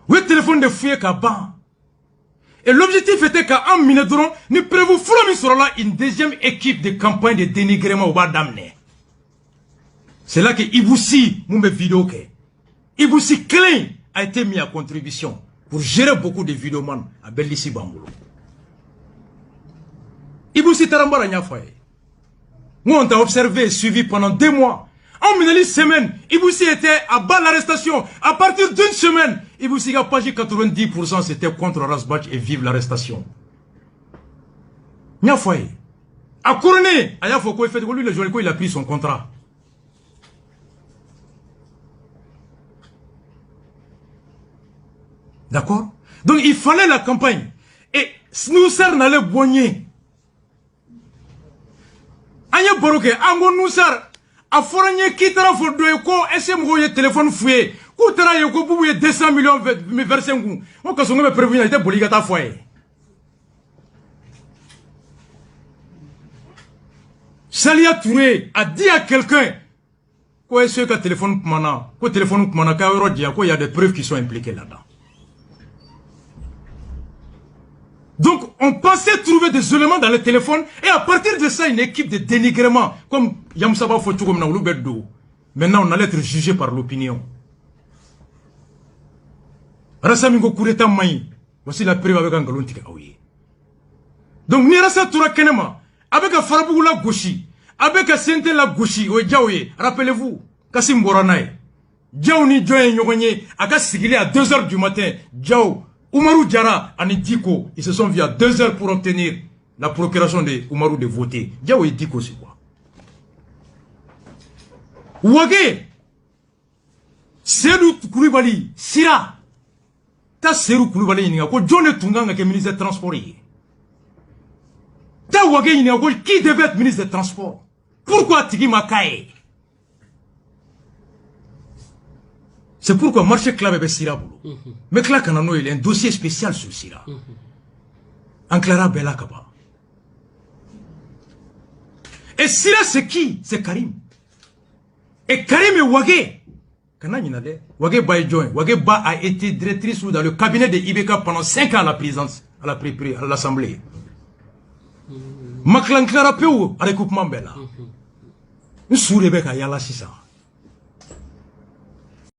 Ou le téléphone de fouillé qu'à ban. Et l'objectif était qu'en minedron, nous prévoyons sur là une deuxième équipe de campagne de dénigrement au bas d'amener. C'est là que Iboussi, mon vidéo que Iboussi Klein a été mis à contribution pour gérer beaucoup de vidéomans à Bellissi Bambolo. Iboussi Tarambara n'a fait. Nous on t'a observé et suivi pendant 2 mois. En une semaine, Iboussi était à bas l'arrestation. À partir d'une semaine, Iboussi a pagé 90%, c'était contre Rasbach et vive l'arrestation. N'a fait. À couronner, à Yafoko, lui, le jour il a pris son contrat. D'accord? Donc il fallait la campagne. Et nous sommes allés boigner. Anya Boroke, Ango Noussar, a foragné qui t'a fait de quoi, SM Roye téléphone fouillé, Koutara Yoko Boubouye 200 millions versés. On a son prévenu, il était boligata foyer. Salia Touré a dit à quelqu'un, quoi est-ce que téléphone Koumana, quoi téléphone Koumana, il y a des preuves qui sont impliquées là-dedans. Donc, on pensait trouver des éléments dans le téléphone et à partir de ça, une équipe de dénigrement, comme Yamsaba Fochoukoum Naoulouberdo. Maintenant, on allait être jugé par l'opinion. Rassamingo Koureta Maï, voici la preuve avec un galon tikaoui. Donc, Nirasa Toura Kenema, avec un Farabou la gauchi, avec un Sente la gauchi, ou Djaouye, rappelez-vous, Kassim Boranaï, Djaou ni Djoye Nyogné, Aka Sigilé à 2 h du matin, Djaou. Oumarou Diara et Diko, ils se sont vus à 2 heures pour obtenir la procuration de Oumarou de voter. Diawo et Diko, c'est quoi? Ouagé, Serou Koulibaly, Sira, ta Serou Koulibaly, il y a quoi? John Tunganga qui est ministre des Transports. Ta Ouagé, il y a quoi? Qui devait être ministre des Transports? Pourquoi Tigi Makae? C'est pourquoi marché club est Sira Boulou. Mais là, Kanano, il y a un dossier spécial sur Sira. Anklara Bella Kaba. Et Sira, c'est qui? C'est Karim. Et Karim est Wagé. Kananade. Wagé Baïdjoin. Wagé Ba a été directrice dans le cabinet de Ibeka pendant 5 ans à la présidence, à l'Assemblée. Maklanklara Peu, à recoupement Bella. Une souris avec Ayala Sissa.